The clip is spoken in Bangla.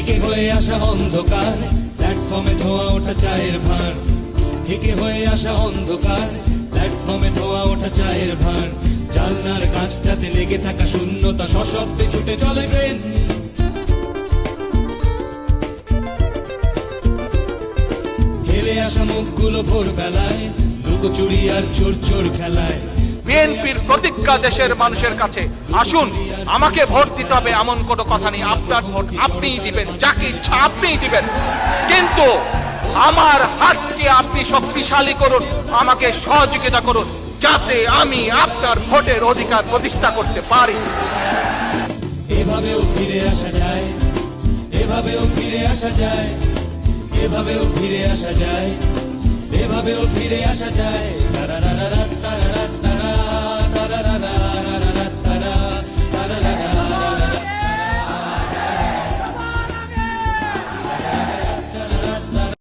থেকে হয়ে আসা অন্ধকার, প্ল্যাটফর্মে ধোয়া ওঠা চায়ের ভার। থেকে হয়ে আসা অন্ধকার, প্ল্যাটফর্মে ধোয়া ওঠা চায়ের ভার। জানলার কাঁচটাতে লেগে থাকা শূন্যতা, সশব্দে ছুটে চলে ট্রেন। হেলে আসা মুখগুলো ভোরবেলায়, লুকোচুরি আর চোর চোর খেলায়। বিএনপির প্রতিজ্ঞা দেশের মানুষের কাছে, আসুন আমাকে ভোট দিতে হবে এমন কোনো কথা নেই। আপনার ভোট আপনিই দিবেন, যাকে ইচ্ছা আপনিই দিবেন, কিন্তু আমার হাতকে আপনি শক্তিশালী করুন, আমাকে সহযোগিতা করুন, যাতে আমি আপনার ভোটের অধিকার প্রতিষ্ঠা করতে পারি। এভাবেও ফিরে আসা যায়, এভাবেও ফিরে আসা যায়, এভাবেও ফিরে আসা যায়, এভাবেও ফিরে আসা যায়।